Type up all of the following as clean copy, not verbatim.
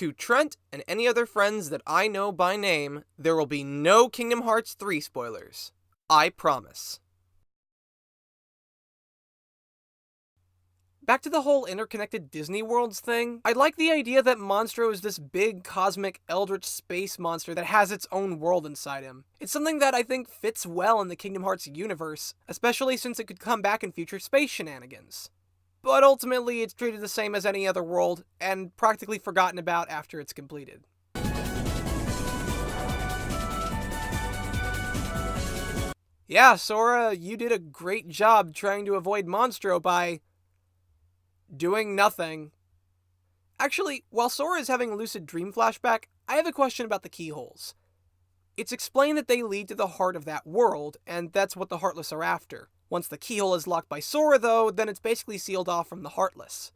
To Trent and any other friends that I know by name, there will be no Kingdom Hearts 3 spoilers. I promise. Back to the whole interconnected Disney worlds thing, I like the idea that Monstro is this big, cosmic, eldritch space monster that has its own world inside him. It's something that I think fits well in the Kingdom Hearts universe, especially since it could come back in future space shenanigans. But ultimately, it's treated the same as any other world, and practically forgotten about after it's completed. Yeah, Sora, you did a great job trying to avoid Monstro by doing nothing. Actually, while Sora is having a lucid dream flashback, I have a question about the keyholes. It's explained that they lead to the heart of that world, and that's what the Heartless are after. Once the keyhole is locked by Sora, though, then it's basically sealed off from the Heartless.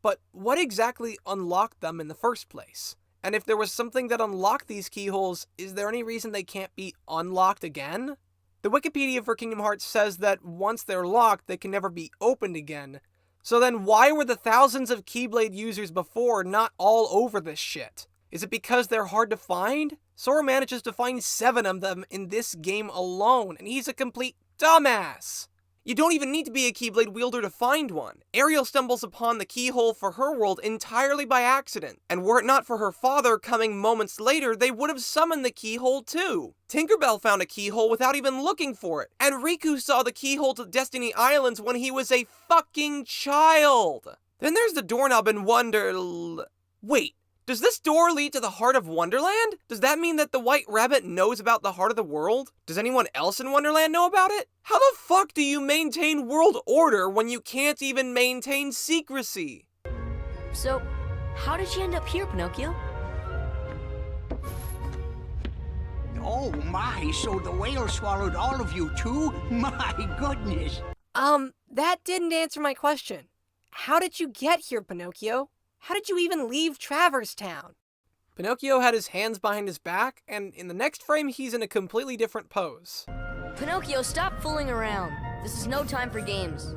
But what exactly unlocked them in the first place? And if there was something that unlocked these keyholes, is there any reason they can't be unlocked again? The Wikipedia for Kingdom Hearts says that once they're locked, they can never be opened again. So then why were the thousands of Keyblade users before not all over this shit? Is it because they're hard to find? Sora manages to find 7 of them in this game alone, and he's a complete dumbass. You don't even need to be a Keyblade wielder to find one. Ariel stumbles upon the keyhole for her world entirely by accident, and were it not for her father coming moments later, they would have summoned the keyhole too. Tinkerbell found a keyhole without even looking for it, and Riku saw the keyhole to Destiny Islands when he was a fucking child. Then there's the doorknob in Wait. Does this door lead to the heart of Wonderland? Does that mean that the White Rabbit knows about the heart of the world? Does anyone else in Wonderland know about it? How the fuck do you maintain world order when you can't even maintain secrecy? So, how did you end up here, Pinocchio? Oh my, so the whale swallowed all of you too? My goodness. That didn't answer my question. How did you get here, Pinocchio? How did you even leave Traverse Town? Pinocchio had his hands behind his back, and in the next frame he's in a completely different pose. Pinocchio, stop fooling around. This is no time for games.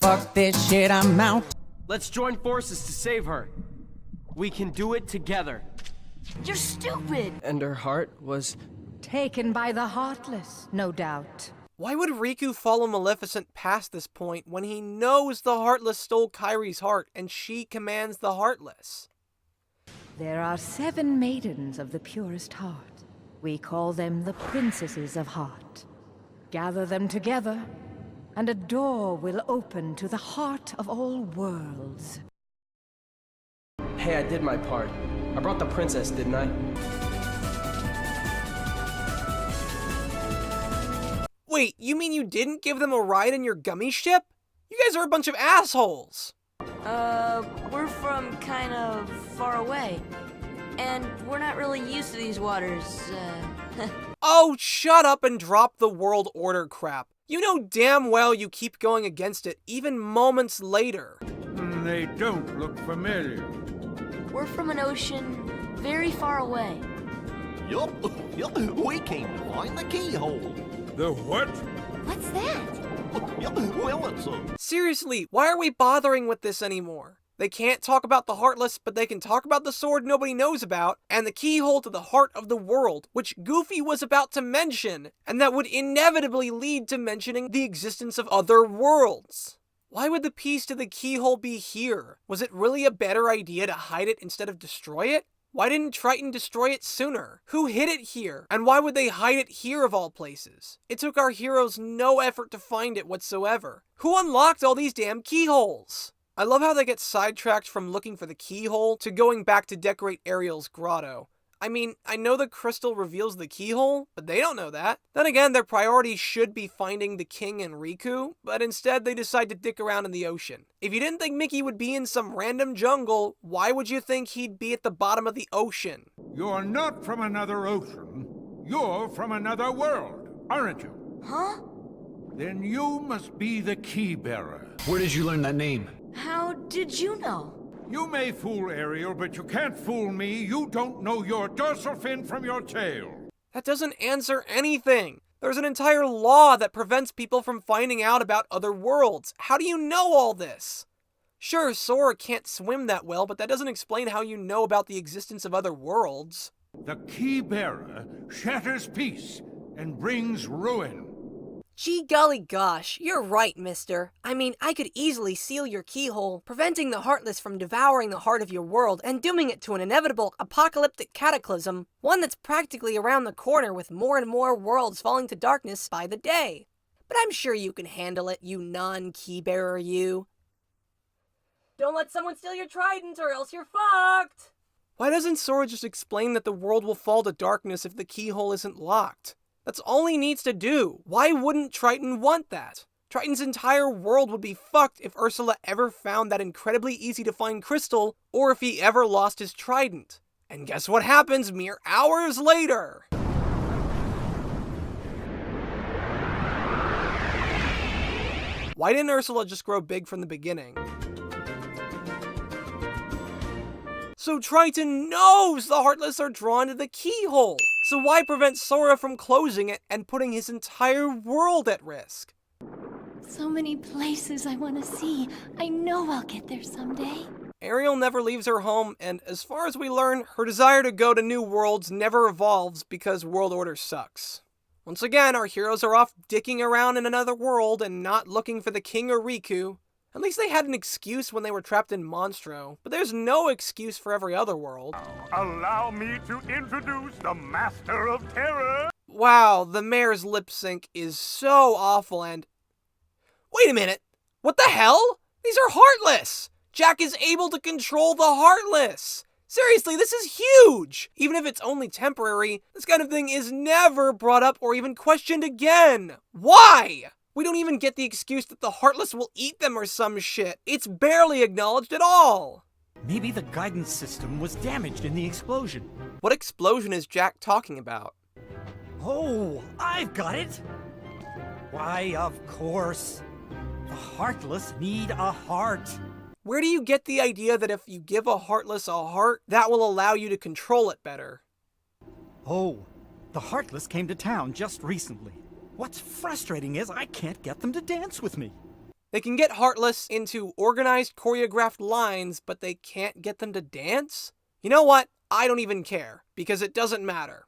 Fuck this shit, I'm out. Let's join forces to save her. We can do it together. You're stupid! And her heart was taken by the Heartless, no doubt. Why would Riku follow Maleficent past this point when he knows the Heartless stole Kairi's heart and she commands the Heartless? There are 7 maidens of the purest heart. We call them the Princesses of Heart. Gather them together, and a door will open to the heart of all worlds. Hey, I did my part. I brought the princess, didn't I? Wait, you mean you didn't give them a ride in your gummy ship? You guys are a bunch of assholes! We're from kind of far away. And we're not really used to these waters, Oh, shut up and drop the world order crap. You know damn well you keep going against it, even moments later. They don't look familiar. We're from an ocean very far away. Yup, we came to find the keyhole. The what? What's that? Well, it's a... Seriously, why are we bothering with this anymore? They can't talk about the Heartless, but they can talk about the sword nobody knows about, and the keyhole to the heart of the world, which Goofy was about to mention, and that would inevitably lead to mentioning the existence of other worlds. Why would the piece to the keyhole be here? Was it really a better idea to hide it instead of destroy it? Why didn't Triton destroy it sooner? Who hid it here? And why would they hide it here of all places? It took our heroes no effort to find it whatsoever. Who unlocked all these damn keyholes? I love how they get sidetracked from looking for the keyhole to going back to decorate Ariel's grotto. I mean, I know the crystal reveals the keyhole, but they don't know that. Then again, their priority should be finding the king and Riku, but instead they decide to dick around in the ocean. If you didn't think Mickey would be in some random jungle, why would you think he'd be at the bottom of the ocean? You're not from another ocean. You're from another world, aren't you? Huh? Then you must be the key bearer. Where did you learn that name? How did you know? You may fool Ariel, but you can't fool me. You don't know your dorsal fin from your tail. That doesn't answer anything. There's an entire law that prevents people from finding out about other worlds. How do you know all this? Sure, Sora can't swim that well, but that doesn't explain how you know about the existence of other worlds. The key bearer shatters peace and brings ruin. Gee golly gosh, you're right, mister. I mean, I could easily seal your keyhole, preventing the Heartless from devouring the heart of your world and dooming it to an inevitable apocalyptic cataclysm, one that's practically around the corner with more and more worlds falling to darkness by the day. But I'm sure you can handle it, you non-keybearer you. Don't let someone steal your trident or else you're fucked! Why doesn't Sora just explain that the world will fall to darkness if the keyhole isn't locked? That's all he needs to do. Why wouldn't Triton want that? Triton's entire world would be fucked if Ursula ever found that incredibly easy to find crystal, or if he ever lost his trident. And guess what happens mere hours later? Why didn't Ursula just grow big from the beginning? So Triton knows the Heartless are drawn to the keyhole. So why prevent Sora from closing it and putting his entire world at risk? So many places I want to see. I know I'll get there someday. Ariel never leaves her home, and as far as we learn, her desire to go to new worlds never evolves because World Order sucks. Once again, our heroes are off dicking around in another world and not looking for the King or Riku. At least they had an excuse when they were trapped in Monstro, but there's no excuse for every other world. Allow me to introduce the Master of Terror! Wow, the mayor's lip sync is so awful and... Wait a minute! What the hell? These are Heartless! Jack is able to control the Heartless! Seriously, this is huge! Even if it's only temporary, this kind of thing is never brought up or even questioned again! Why? We don't even get the excuse that the Heartless will eat them or some shit. It's barely acknowledged at all. Maybe the guidance system was damaged in the explosion. What explosion is Jack talking about? Oh, I've got it! Why, of course. The Heartless need a heart. Where do you get the idea that if you give a Heartless a heart, that will allow you to control it better? Oh, the Heartless came to town just recently. What's frustrating is I can't get them to dance with me. They can get Heartless into organized, choreographed lines, but they can't get them to dance? You know what? I don't even care, because it doesn't matter.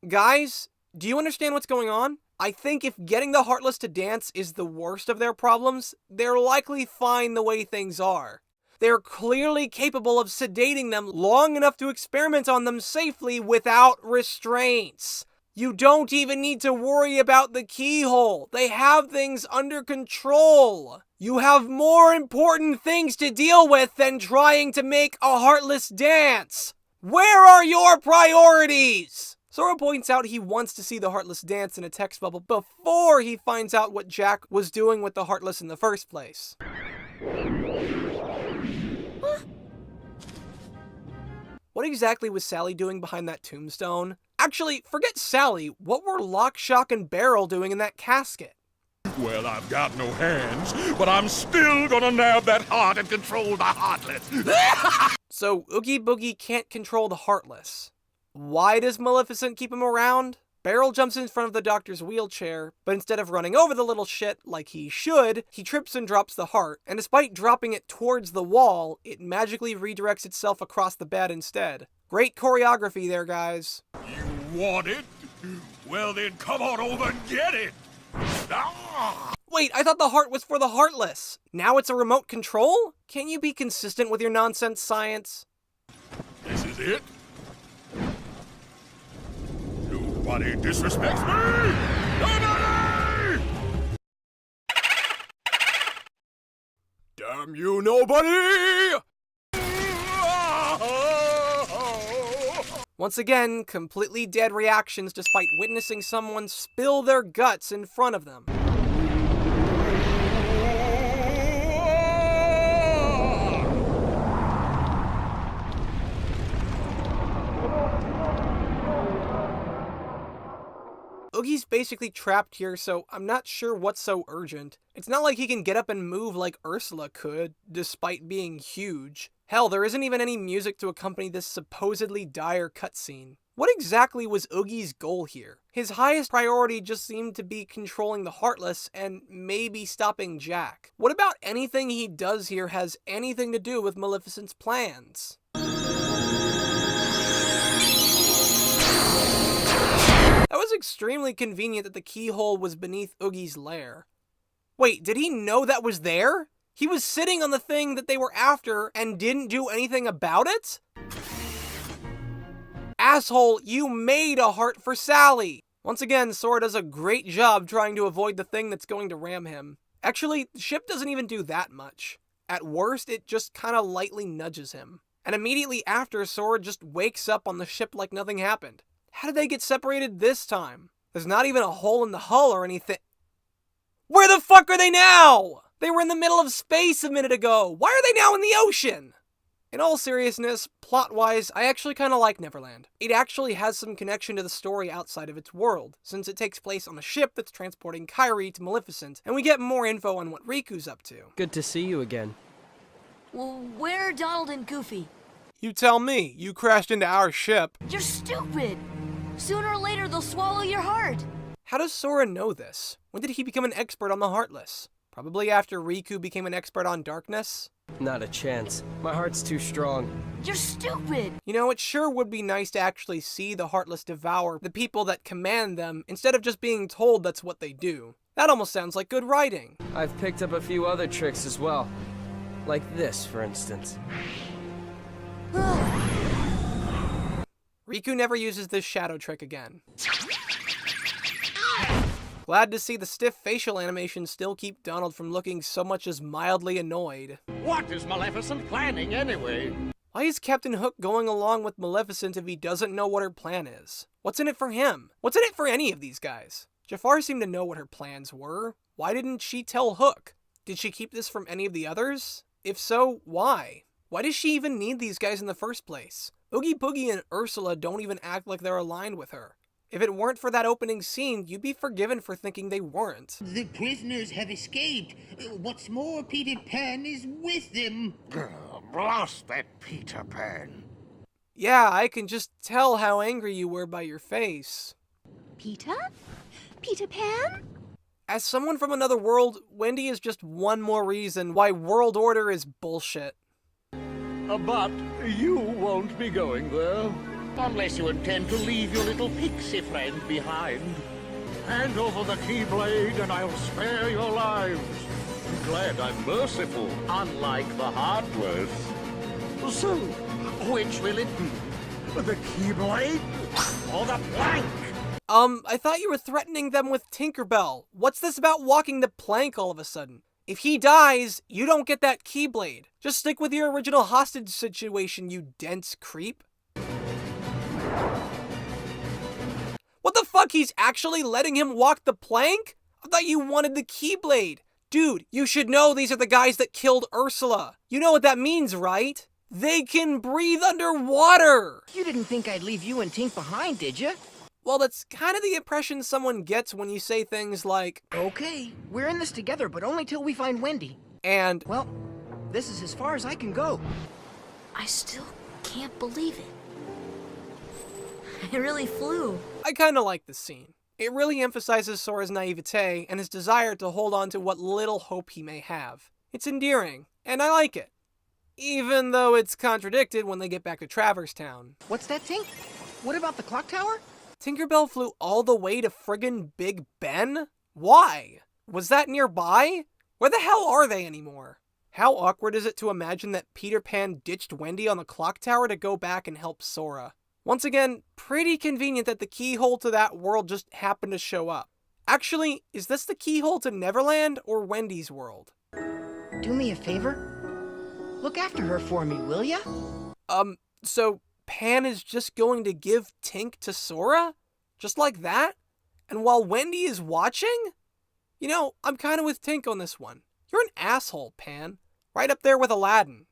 Guys, do you understand what's going on? I think if getting the Heartless to dance is the worst of their problems, they're likely fine the way things are. They're clearly capable of sedating them long enough to experiment on them safely without restraints. You don't even need to worry about the keyhole. They have things under control. You have more important things to deal with than trying to make a Heartless dance. Where are your priorities? Sora points out he wants to see the Heartless dance in a text bubble before he finds out what Jack was doing with the Heartless in the first place. What exactly was Sally doing behind that tombstone? Actually, forget Sally. What were Lock, Shock, and Barrel doing in that casket? Well, I've got no hands, but I'm still gonna nab that heart and control the Heartless. So, Oogie Boogie can't control the Heartless. Why does Maleficent keep him around? Barrel jumps in front of the doctor's wheelchair, but instead of running over the little shit like he should, he trips and drops the heart, and despite dropping it towards the wall, it magically redirects itself across the bed instead. Great choreography there, guys. You want it? Well then come on over and get it! Ah! Wait, I thought the heart was for the Heartless. Now it's a remote control? Can't you be consistent with your nonsense science? This is it? Nobody disrespects me! Nobody! Damn you, nobody! Once again, completely dead reactions despite witnessing someone spill their guts in front of them. Oogie's basically trapped here, so I'm not sure what's so urgent. It's not like he can get up and move like Ursula could, despite being huge. Hell, there isn't even any music to accompany this supposedly dire cutscene. What exactly was Oogie's goal here? His highest priority just seemed to be controlling the Heartless and maybe stopping Jack. What about anything he does here has anything to do with Maleficent's plans? That was extremely convenient that the keyhole was beneath Oogie's lair. Wait, did he know that was there? He was sitting on the thing that they were after and didn't do anything about it? Asshole, you made a heart for Sally! Once again, Sora does a great job trying to avoid the thing that's going to ram him. Actually, the ship doesn't even do that much. At worst, it just kinda lightly nudges him. And immediately after, Sora just wakes up on the ship like nothing happened. How did they get separated this time? There's not even a hole in the hull or anything. Where the fuck are they now? They were in the middle of space a minute ago. Why are they now in the ocean? In all seriousness, plot-wise, I actually kinda like Neverland. It actually has some connection to the story outside of its world, since it takes place on a ship that's transporting Kairi to Maleficent, and we get more info on what Riku's up to. Good to see you again. Well, where are Donald and Goofy? You tell me, you crashed into our ship. You're stupid! Sooner or later, they'll swallow your heart! How does Sora know this? When did he become an expert on the Heartless? Probably after Riku became an expert on darkness? Not a chance. My heart's too strong. You're stupid! You know, it sure would be nice to actually see the Heartless devour the people that command them, instead of just being told that's what they do. That almost sounds like good writing. I've picked up a few other tricks as well. Like this, for instance. Riku never uses this shadow trick again. Glad to see the stiff facial animations still keep Donald from looking so much as mildly annoyed. What is Maleficent planning anyway? Why is Captain Hook going along with Maleficent if he doesn't know what her plan is? What's in it for him? What's in it for any of these guys? Jafar seemed to know what her plans were. Why didn't she tell Hook? Did she keep this from any of the others? If so, why? Why does she even need these guys in the first place? Oogie Boogie and Ursula don't even act like they're aligned with her. If it weren't for that opening scene, you'd be forgiven for thinking they weren't. The prisoners have escaped. What's more, Peter Pan is with them. Blast that Peter Pan. Yeah, I can just tell how angry you were by your face. Peter? Peter Pan? As someone from another world, Wendy is just one more reason why World Order is bullshit. But you won't be going there. Unless you intend to leave your little pixie friend behind. Hand over the Keyblade and I'll spare your lives. Glad I'm merciful, unlike the Heartless. So, which will it be? The Keyblade or the plank? I thought you were threatening them with Tinkerbell. What's this about walking the plank all of a sudden? If he dies, you don't get that Keyblade. Just stick with your original hostage situation, you dense creep. What the fuck? He's actually letting him walk the plank? I thought you wanted the Keyblade. Dude, you should know these are the guys that killed Ursula. You know what that means, right? They can breathe underwater. You didn't think I'd leave you and Tink behind, did you? Well, that's kind of the impression someone gets when you say things like, okay, we're in this together, but only till we find Wendy. And, well, this is as far as I can go. I still can't believe it. I really flew. I kinda like this scene. It really emphasizes Sora's naivete and his desire to hold on to what little hope he may have. It's endearing, and I like it. Even though it's contradicted when they get back to Traverse Town. What's that, Tink? What about the clock tower? Tinkerbell flew all the way to friggin' Big Ben? Why? Was that nearby? Where the hell are they anymore? How awkward is it to imagine that Peter Pan ditched Wendy on the clock tower to go back and help Sora? Once again, pretty convenient that the keyhole to that world just happened to show up. Actually, is this the keyhole to Neverland or Wendy's world? Do me a favor? Look after her for me, will ya? So Pan is just going to give Tink to Sora? Just like that? And while Wendy is watching? You know, I'm kinda with Tink on this one. You're an asshole, Pan. Right up there with Aladdin.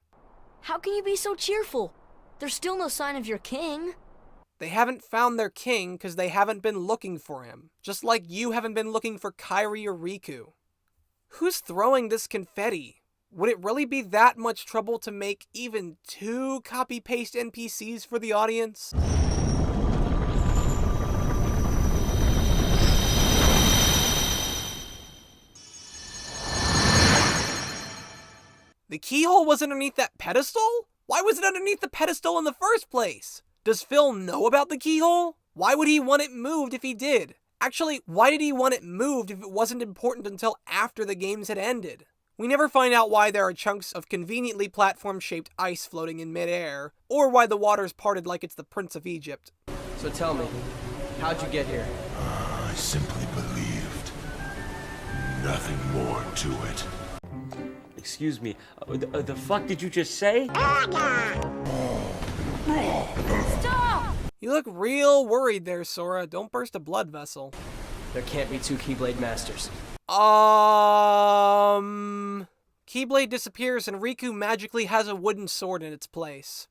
How can you be so cheerful? There's still no sign of your king. They haven't found their king because they haven't been looking for him. Just like you haven't been looking for Kairi or Riku. Who's throwing this confetti? Would it really be that much trouble to make even 2 copy-paste NPCs for the audience? The keyhole was underneath that pedestal? Why was it underneath the pedestal in the first place? Does Phil know about the keyhole? Why would he want it moved if he did? Actually, why did he want it moved if it wasn't important until after the games had ended? We never find out why there are chunks of conveniently platform-shaped ice floating in midair, or why the water's parted like it's the Prince of Egypt. So tell me, how'd you get here? I simply believed. Nothing more to it. Excuse me, the fuck did you just say? Stop! You look real worried there, Sora. Don't burst a blood vessel. There can't be two Keyblade Masters. Keyblade disappears and Riku magically has a wooden sword in its place.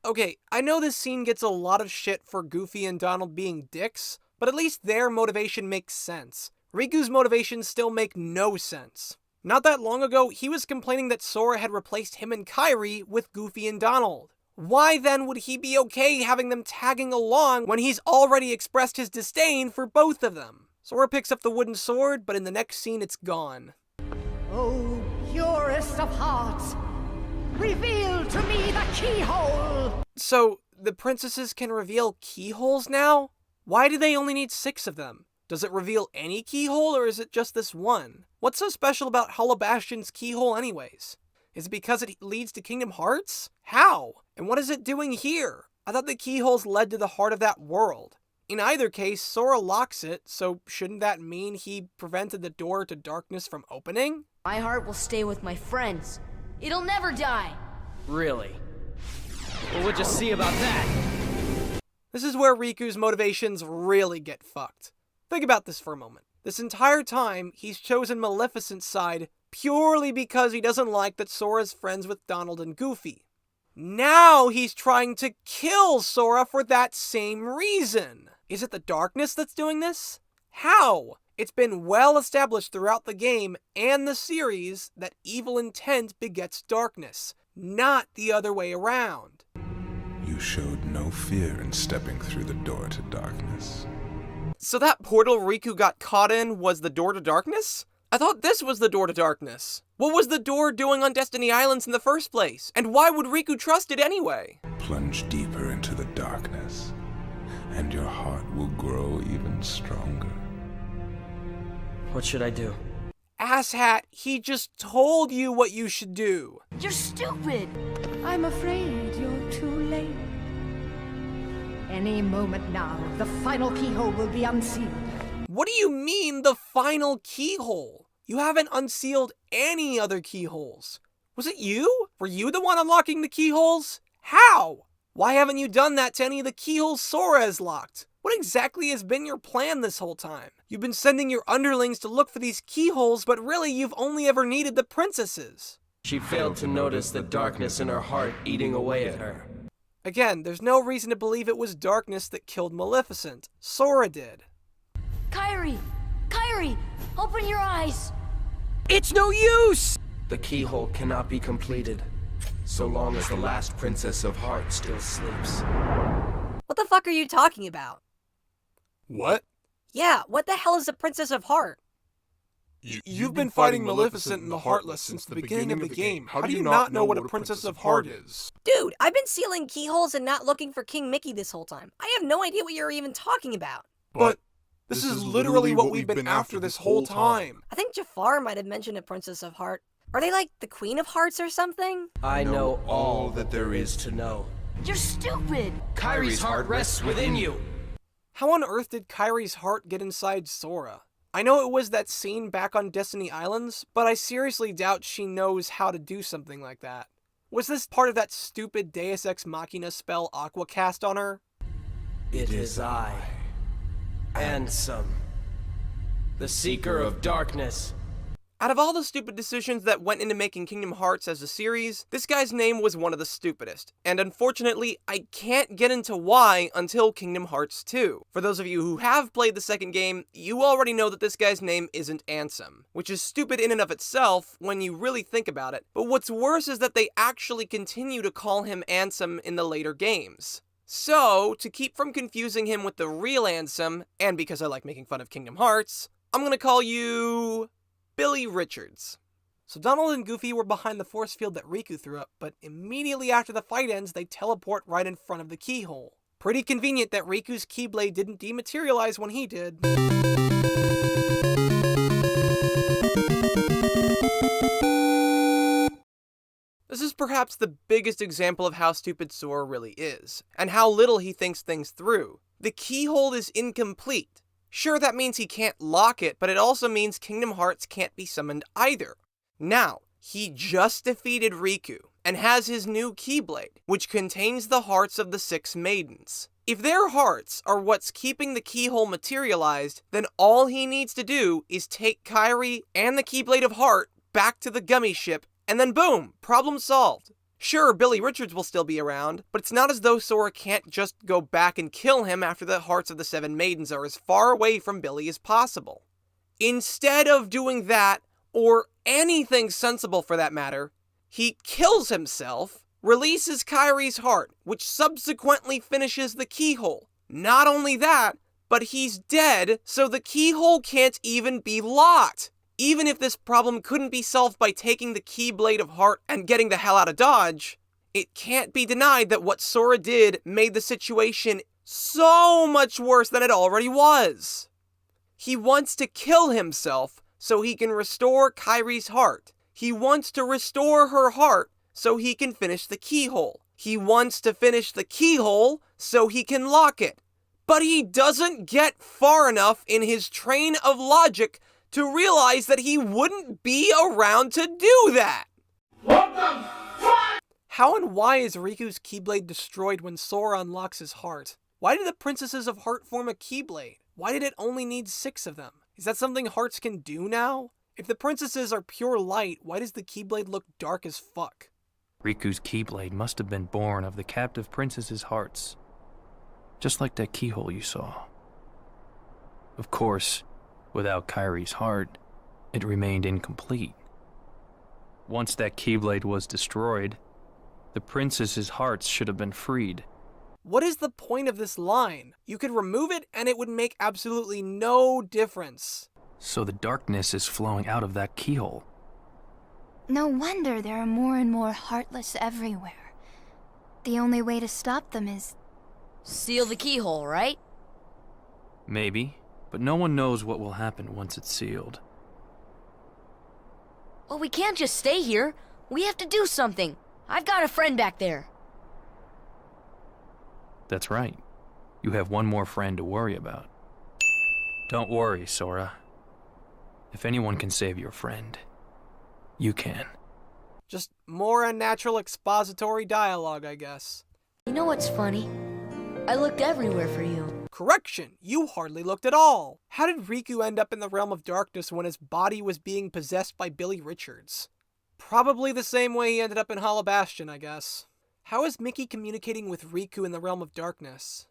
Okay, I know this scene gets a lot of shit for Goofy and Donald being dicks, but at least their motivation makes sense. Riku's motivations still make no sense. Not that long ago, he was complaining that Sora had replaced him and Kairi with Goofy and Donald. Why then would he be okay having them tagging along when he's already expressed his disdain for both of them? Sora picks up the wooden sword, but in the next scene it's gone. Oh, purest of hearts, reveal to me the keyhole! So, the princesses can reveal keyholes now? Why do they only need 6 of them? Does it reveal any keyhole, or is it just this one? What's so special about Hollow Bastion's keyhole anyways? Is it because it leads to Kingdom Hearts? How? And what is it doing here? I thought the keyholes led to the heart of that world. In either case, Sora locks it, so shouldn't that mean he prevented the door to darkness from opening? My heart will stay with my friends. It'll never die. Really? Well, we'll just see about that. This is where Riku's motivations really get fucked. Think about this for a moment. This entire time, he's chosen Maleficent's side purely because he doesn't like that Sora's friends with Donald and Goofy. Now he's trying to kill Sora for that same reason. Is it the darkness that's doing this? How? It's been well established throughout the game and the series that evil intent begets darkness, not the other way around. You showed no fear in stepping through the door to darkness. So that portal Riku got caught in was the door to darkness? I thought this was the door to darkness. What was the door doing on Destiny Islands in the first place? And why would Riku trust it anyway? Plunge deeper into the darkness, and your heart will grow even stronger. What should I do? Asshat, he just told you what you should do. You're stupid. I'm afraid you're too late. Any moment now, the final keyhole will be unsealed. What do you mean, the final keyhole? You haven't unsealed any other keyholes. Was it you? Were you the one unlocking the keyholes? How? Why haven't you done that to any of the keyholes Sora has locked? What exactly has been your plan this whole time? You've been sending your underlings to look for these keyholes, but really you've only ever needed the princesses. She failed to notice the darkness in her heart eating away at her. Again, there's no reason to believe it was darkness that killed Maleficent. Sora did. Kairi! Kairi! Open your eyes! It's no use! The keyhole cannot be completed, so long as the last Princess of Heart still sleeps. What the fuck are you talking about? What? Yeah, what the hell is the Princess of Heart? You've been fighting Maleficent and the Heartless since the beginning of the game. How do you not know what a Princess of Heart is? Dude, I've been sealing keyholes and not looking for King Mickey this whole time. I have no idea what you're even talking about. But this is literally what we've been after this whole time. I think Jafar might have mentioned a Princess of Heart. Are they like the Queen of Hearts or something? I know all that there is to know. You're stupid! Kairi's heart rests within you! How on earth did Kairi's heart get inside Sora? I know it was that scene back on Destiny Islands, but I seriously doubt she knows how to do something like that. Was this part of that stupid Deus Ex Machina spell Aqua cast on her? It is I, Ansem, the Seeker of Darkness. Out of all the stupid decisions that went into making Kingdom Hearts as a series, this guy's name was one of the stupidest. And unfortunately, I can't get into why until Kingdom Hearts 2. For those of you who have played the second game, you already know that this guy's name isn't Ansem, which is stupid in and of itself when you really think about it. But what's worse is that they actually continue to call him Ansem in the later games. So, to keep from confusing him with the real Ansem, and because I like making fun of Kingdom Hearts, I'm gonna call you Billy Richards. So Donald and Goofy were behind the force field that Riku threw up, but immediately after the fight ends, they teleport right in front of the keyhole. Pretty convenient that Riku's Keyblade didn't dematerialize when he did. This is perhaps the biggest example of how stupid Sora really is, and how little he thinks things through. The keyhole is incomplete. Sure, that means he can't lock it, but it also means Kingdom Hearts can't be summoned either. Now, he just defeated Riku, and has his new Keyblade, which contains the hearts of the 6 maidens. If their hearts are what's keeping the keyhole materialized, then all he needs to do is take Kairi and the Keyblade of Heart back to the gummy ship, and then boom, problem solved. Sure, Billy Richards will still be around, but it's not as though Sora can't just go back and kill him after the hearts of the 7 maidens are as far away from Billy as possible. Instead of doing that, or anything sensible for that matter, he kills himself, releases Kairi's heart, which subsequently finishes the keyhole. Not only that, but he's dead, so the keyhole can't even be locked. Even if this problem couldn't be solved by taking the Keyblade of Heart and getting the hell out of Dodge, it can't be denied that what Sora did made the situation so much worse than it already was. He wants to kill himself so he can restore Kairi's heart. He wants to restore her heart so he can finish the keyhole. He wants to finish the keyhole so he can lock it. But he doesn't get far enough in his train of logic to realize that he wouldn't be around to do that. What the fuck? How and why is Riku's Keyblade destroyed when Sora unlocks his heart? Why did the Princesses of Heart form a Keyblade? Why did it only need 6 of them? Is that something hearts can do now? If the princesses are pure light, why does the Keyblade look dark as fuck? Riku's Keyblade must have been born of the captive princess's hearts, just like that keyhole you saw. Of course, without Kairi's heart, it remained incomplete. Once that Keyblade was destroyed, the princesses' hearts should have been freed. What is the point of this line? You could remove it and it would make absolutely no difference. So the darkness is flowing out of that keyhole. No wonder there are more and more Heartless everywhere. The only way to stop them is... seal the keyhole, right? Maybe, but no one knows what will happen once it's sealed. Well, we can't just stay here. We have to do something. I've got a friend back there. That's right. You have one more friend to worry about. Don't worry, Sora. If anyone can save your friend, you can. Just more unnatural expository dialogue, I guess. You know what's funny? I looked everywhere for you. Correction, you hardly looked at all. How did Riku end up in the realm of darkness when his body was being possessed by Billy Richards? Probably the same way he ended up in Hollow Bastion, I guess. How is Mickey communicating with Riku in the realm of darkness?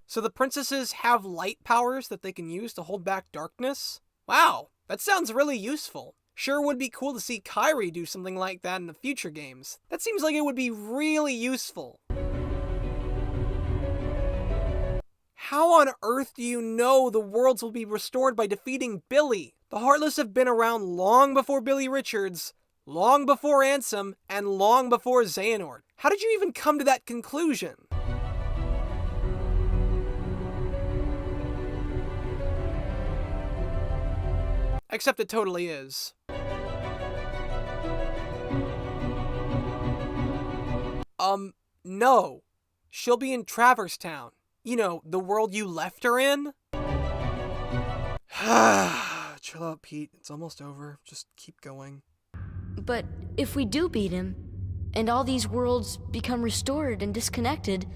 So the princesses have light powers that they can use to hold back darkness? Wow, that sounds really useful. Sure would be cool to see Kairi do something like that in the future games. That seems like it would be really useful. How on earth do you know the worlds will be restored by defeating Billy? The Heartless have been around long before Billy Richards, long before Ansem, and long before Xehanort. How did you even come to that conclusion? Except it totally is. No. She'll be in Traverse Town. You know, the world you left her in? Chill out, Pete. It's almost over. Just keep going. But if we do beat him, and all these worlds become restored and disconnected,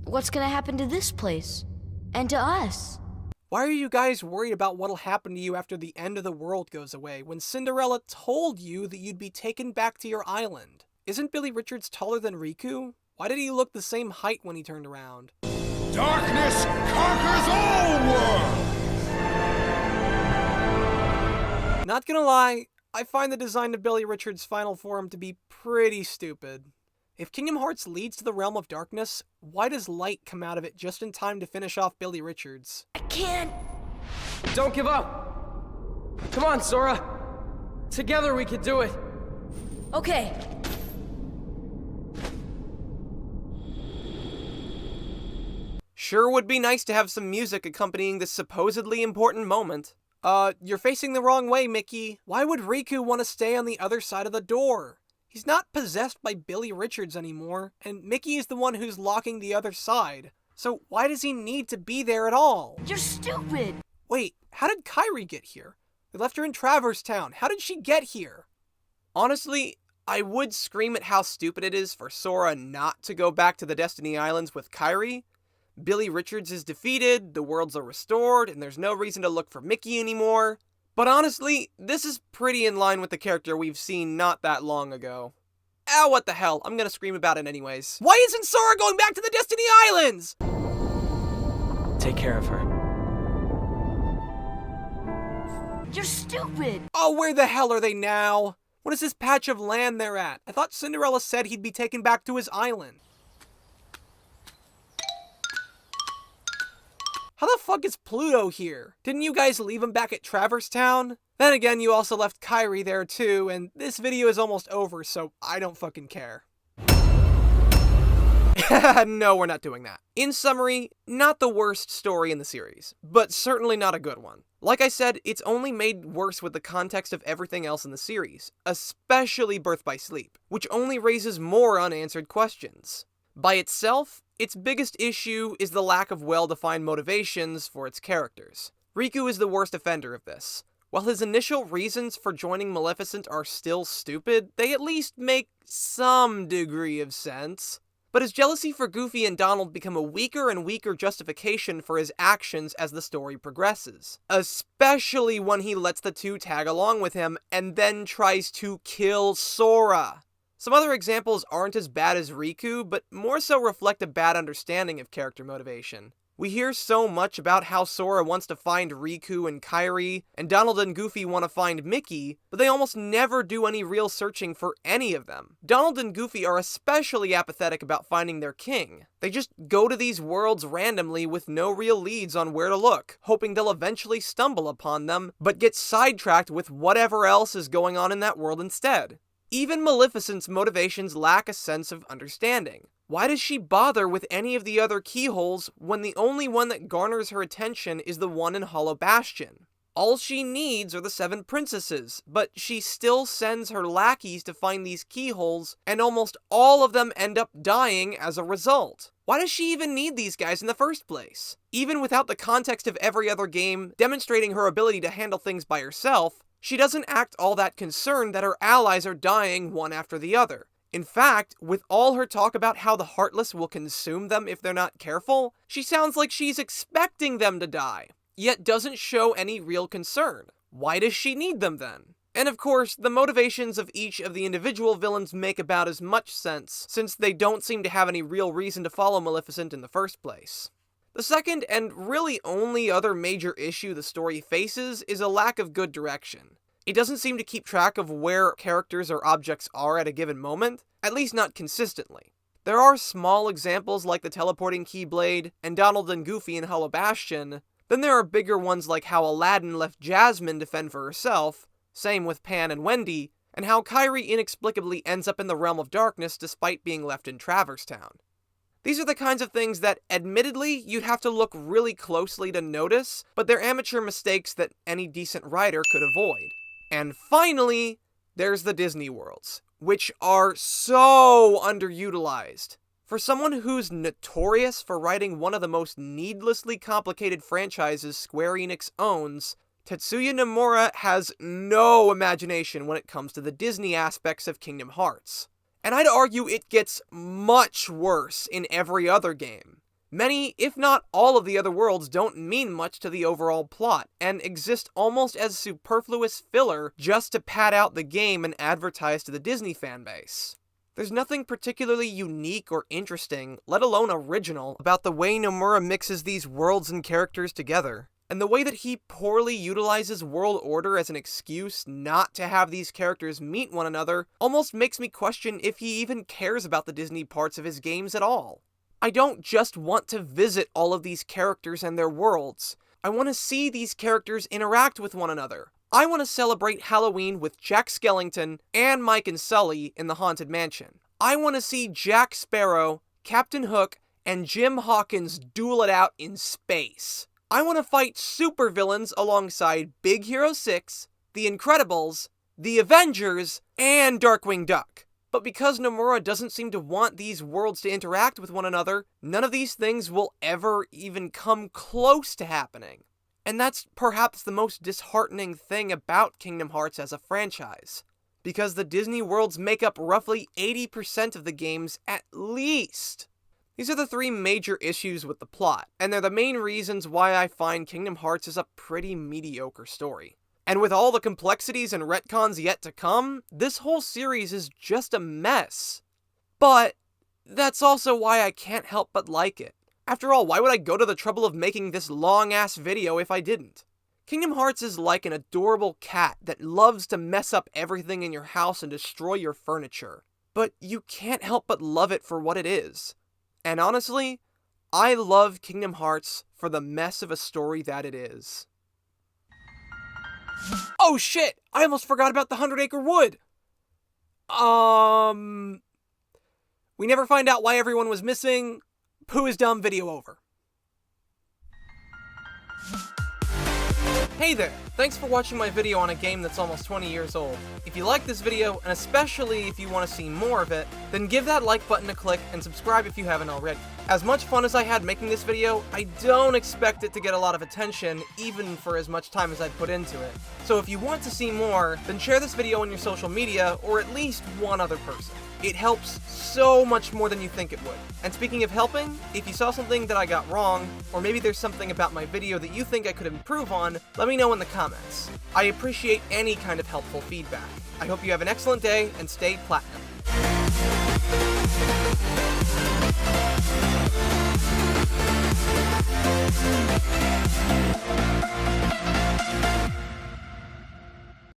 what's gonna happen to this place? And to us? Why are you guys worried about what'll happen to you after the end of the world goes away, when Cinderella told you that you'd be taken back to your island? Isn't Billy Richards taller than Riku? Why did he look the same height when he turned around? Darkness conquers all worlds! Not gonna lie, I find the design of Billy Richards' final form to be pretty stupid. If Kingdom Hearts leads to the Realm of Darkness, why does light come out of it just in time to finish off Billy Richards? I can't. Don't give up! Come on, Sora! Together we can do it! Okay. Sure would be nice to have some music accompanying this supposedly important moment. You're facing the wrong way, Mickey. Why would Riku want to stay on the other side of the door? He's not possessed by Billy Richards anymore, and Mickey is the one who's locking the other side. So why does he need to be there at all? You're stupid! Wait, how did Kairi get here? They left her in Traverse Town. How did she get here? Honestly, I would scream at how stupid it is for Sora not to go back to the Destiny Islands with Kairi. Billy Richards is defeated, the worlds are restored, and there's no reason to look for Mickey anymore. But honestly, this is pretty in line with the character we've seen not that long ago. Ah, what the hell, I'm gonna scream about it anyways. Why isn't Sora going back to the Destiny Islands? Take care of her. You're stupid! Oh, where the hell are they now? What is this patch of land they're at? I thought Cinderella said he'd be taken back to his island. How the fuck is Pluto here? Didn't you guys leave him back at Traverse Town? Then again, you also left Kairi there too, and this video is almost over, so I don't fucking care. No, we're not doing that. In summary, not the worst story in the series, but certainly not a good one. Like I said, it's only made worse with the context of everything else in the series, especially Birth by Sleep, which only raises more unanswered questions. By itself, its biggest issue is the lack of well-defined motivations for its characters. Riku is the worst offender of this. While his initial reasons for joining Maleficent are still stupid, they at least make some degree of sense. But his jealousy for Goofy and Donald become a weaker and weaker justification for his actions as the story progresses. Especially when he lets the two tag along with him and then tries to kill Sora. Some other examples aren't as bad as Riku, but more so reflect a bad understanding of character motivation. We hear so much about how Sora wants to find Riku and Kairi, and Donald and Goofy want to find Mickey, but they almost never do any real searching for any of them. Donald and Goofy are especially apathetic about finding their king. They just go to these worlds randomly with no real leads on where to look, hoping they'll eventually stumble upon them, but get sidetracked with whatever else is going on in that world instead. Even Maleficent's motivations lack a sense of understanding. Why does she bother with any of the other keyholes when the only one that garners her attention is the one in Hollow Bastion? All she needs are the 7 princesses, but she still sends her lackeys to find these keyholes, and almost all of them end up dying as a result. Why does she even need these guys in the first place? Even without the context of every other game demonstrating her ability to handle things by herself, she doesn't act all that concerned that her allies are dying one after the other. In fact, with all her talk about how the Heartless will consume them if they're not careful, she sounds like she's expecting them to die, yet doesn't show any real concern. Why does she need them then? And of course, the motivations of each of the individual villains make about as much sense, since they don't seem to have any real reason to follow Maleficent in the first place. The second, and really only other major issue the story faces, is a lack of good direction. It doesn't seem to keep track of where characters or objects are at a given moment, at least not consistently. There are small examples like the teleporting Keyblade and Donald and Goofy in Hollow Bastion. Then there are bigger ones like how Aladdin left Jasmine to fend for herself, same with Pan and Wendy, and how Kairi inexplicably ends up in the Realm of Darkness despite being left in Traverse Town. These are the kinds of things that, admittedly, you'd have to look really closely to notice, but they're amateur mistakes that any decent writer could avoid. And finally, there's the Disney worlds, which are so underutilized. For someone who's notorious for writing one of the most needlessly complicated franchises Square Enix owns, Tetsuya Nomura has no imagination when it comes to the Disney aspects of Kingdom Hearts. And I'd argue it gets much worse in every other game. Many, if not all of the other worlds don't mean much to the overall plot, and exist almost as superfluous filler just to pad out the game and advertise to the Disney fanbase. There's nothing particularly unique or interesting, let alone original, about the way Nomura mixes these worlds and characters together. And the way that he poorly utilizes World Order as an excuse not to have these characters meet one another almost makes me question if he even cares about the Disney parts of his games at all. I don't just want to visit all of these characters and their worlds. I want to see these characters interact with one another. I want to celebrate Halloween with Jack Skellington and Mike and Sully in the Haunted Mansion. I want to see Jack Sparrow, Captain Hook, and Jim Hawkins duel it out in space. I want to fight supervillains alongside Big Hero 6, The Incredibles, The Avengers, and Darkwing Duck. But because Nomura doesn't seem to want these worlds to interact with one another, none of these things will ever even come close to happening. And that's perhaps the most disheartening thing about Kingdom Hearts as a franchise, because the Disney worlds make up roughly 80% of the games at least. These are the three major issues with the plot, and they're the main reasons why I find Kingdom Hearts is a pretty mediocre story. And with all the complexities and retcons yet to come, this whole series is just a mess. But that's also why I can't help but like it. After all, why would I go to the trouble of making this long-ass video if I didn't? Kingdom Hearts is like an adorable cat that loves to mess up everything in your house and destroy your furniture. But you can't help but love it for what it is. And honestly, I love Kingdom Hearts for the mess of a story that it is. Oh shit! I almost forgot about the 100-Acre Wood! We never find out why everyone was missing. Pooh is dumb, video over. Hey there! Thanks for watching my video on a game that's almost 20 years old. If you like this video, and especially if you want to see more of it, then give that like button a click and subscribe if you haven't already. As much fun as I had making this video, I don't expect it to get a lot of attention, even for as much time as I put into it. So if you want to see more, then share this video on your social media, or at least one other person. It helps so much more than you think it would. And speaking of helping, if you saw something that I got wrong, or maybe there's something about my video that you think I could improve on, let me know in the comments. I appreciate any kind of helpful feedback. I hope you have an excellent day, and stay platinum.